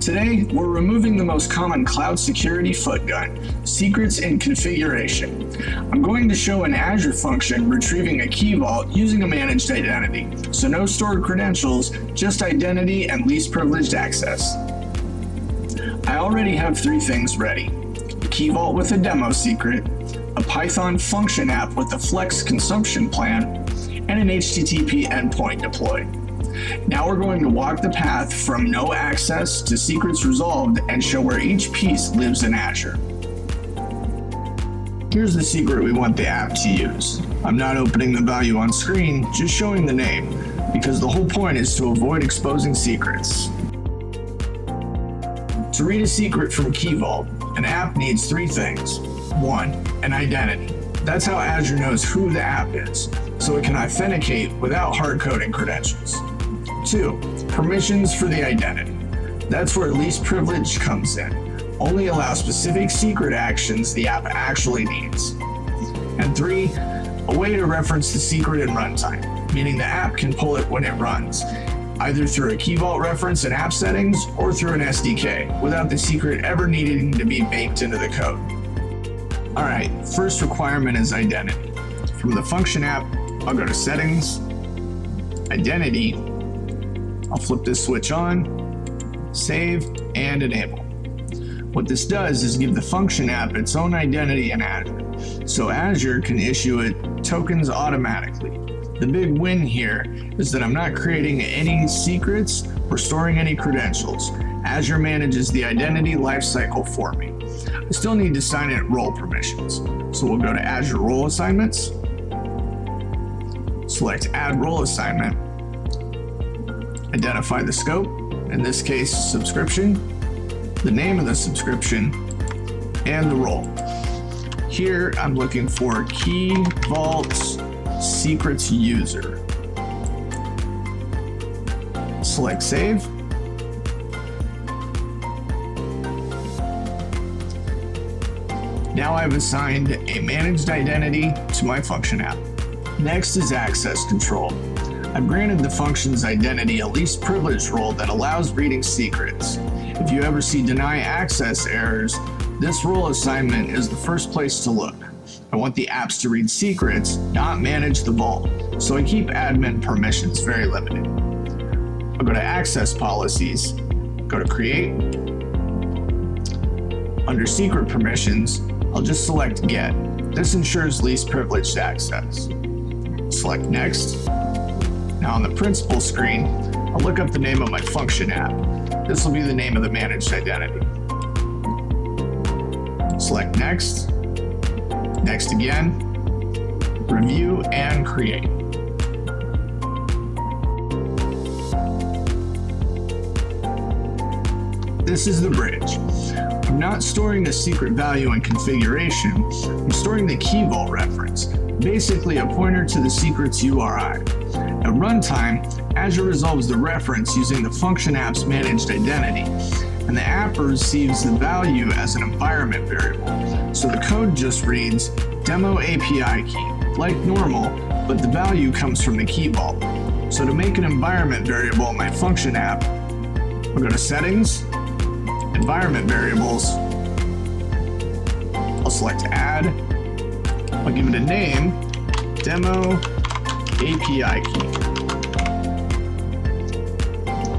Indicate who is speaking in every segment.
Speaker 1: Today, we're removing the most common cloud security footgun, secrets and configuration. I'm going to show an Azure function retrieving a key vault using a managed identity. So no stored credentials, just identity and least privileged access. I already have 3 things ready: a key vault with a demo secret, a Python function app with a flex consumption plan, and an HTTP endpoint deployed. Now we're going to walk the path from no access to secrets resolved and show where each piece lives in Azure. Here's the secret we want the app to use. I'm not opening the value on screen, just showing the name, because the whole point is to avoid exposing secrets. To read a secret from Key Vault, an app needs 3 things. 1, an identity. That's how Azure knows who the app is, so it can authenticate without hard-coding credentials. 2, permissions for the identity. That's where least privilege comes in. Only allow specific secret actions the app actually needs. And 3, a way to reference the secret in runtime, meaning the app can pull it when it runs, either through a Key Vault reference in app settings or through an SDK, without the secret ever needing to be baked into the code. Alright, first requirement is identity. From the function app, I'll go to settings, identity, I'll flip this switch on, save, and enable. What this does is give the function app its own identity in Azure, so Azure can issue it tokens automatically. The big win here is that I'm not creating any secrets or storing any credentials. Azure manages the identity lifecycle for me. I still need to assign it role permissions, so we'll go to Azure Role Assignments, select Add Role Assignment, identify the scope, in this case subscription, the name of the subscription, and the role. Here I'm looking for Key Vault Secrets User. Select Save. Now I've assigned a managed identity to my function app. Next is access control. I've granted the function's identity a least privileged role that allows reading secrets. If you ever see deny access errors, this role assignment is the first place to look. I want the apps to read secrets, not manage the vault, so I keep admin permissions very limited. I'll go to Access Policies, go to Create. Under Secret Permissions, I'll just select Get. This ensures least privileged access. Select Next. Now on the Principal screen, I'll look up the name of my function app. This will be the name of the managed identity. Select Next. Next again, Review and Create. This is the bridge. I'm not storing the secret value and configuration, I'm storing the Key Vault reference, basically a pointer to the secret's URI. At runtime, Azure resolves the reference using the function app's managed identity, and the app receives the value as an environment variable. So the code just reads demo API key, like normal, but the value comes from the Key Vault. So to make an environment variable in my function app, I'll go to Settings, Environment Variables, I'll select Add, I'll give it a name, Demo API key.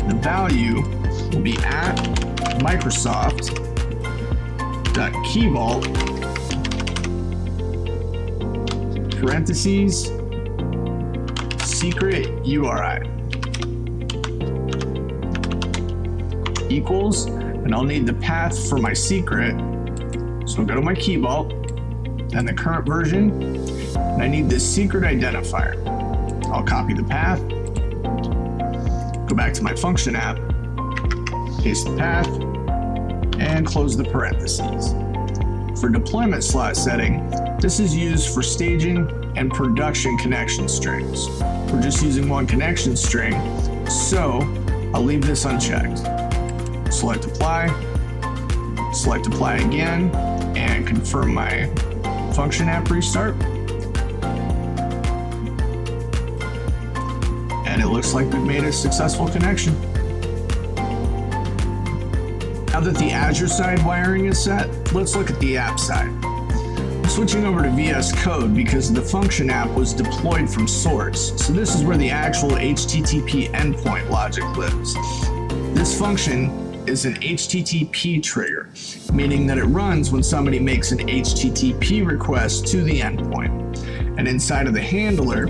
Speaker 1: The value will be at Microsoft.keyvault, parentheses, secret URI, equals, and I'll need the path for my secret. So I'll go to my Key Vault, then the current version, and I need this secret identifier. I'll copy the path, go back to my function app, paste the path, and close the parentheses. For deployment slot setting, this is used for staging and production connection strings. We're just using one connection string, so I'll leave this unchecked. Select Apply again, and confirm my function app restart. And it looks like we've made a successful connection. Now that the Azure side wiring is set, let's look at the app side. I'm switching over to VS Code because the function app was deployed from source, so this is where the actual HTTP endpoint logic lives. This function is an HTTP trigger, meaning that it runs when somebody makes an HTTP request to the endpoint. And inside of the handler,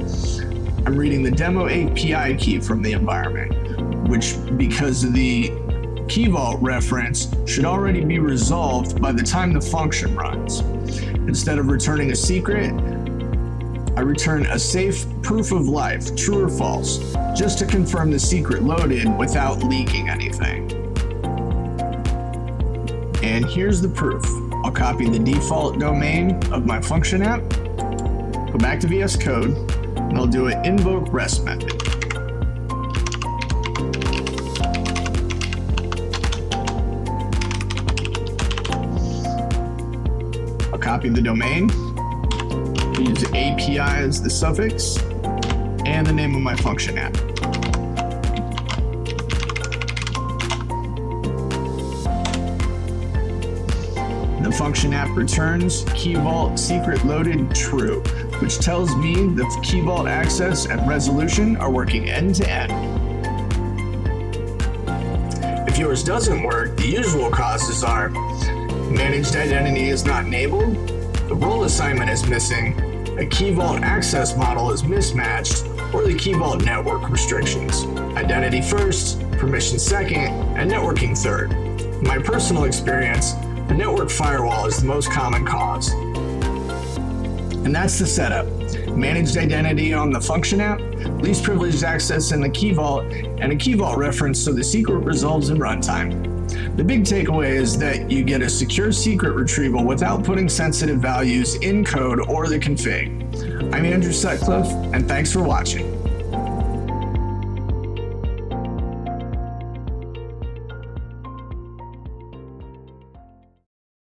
Speaker 1: I'm reading the demo API key from the environment, which, because of the Key Vault reference, should already be resolved by the time the function runs. Instead of returning a secret, I return a safe proof of life, true or false, just to confirm the secret loaded without leaking anything. And here's the proof. I'll copy the default domain of my function app, go back to VS Code, and I'll do an invoke REST method. I'll copy the domain, use API as the suffix, and the name of my function app. The function app returns Key Vault secret loaded true, which tells me the Key Vault access and resolution are working end to end. If yours doesn't work, the usual causes are managed identity is not enabled, the role assignment is missing, a Key Vault access model is mismatched, or the Key Vault network restrictions. Identity first, permission second, and networking third. In my personal experience, the network firewall is the most common cause. And that's the setup. Managed identity on the function app, least privileged access in the Key Vault, and a Key Vault reference so the secret resolves in runtime. The big takeaway is that you get a secure secret retrieval without putting sensitive values in code or the config. I'm Andrew Sutcliffe, and thanks for watching.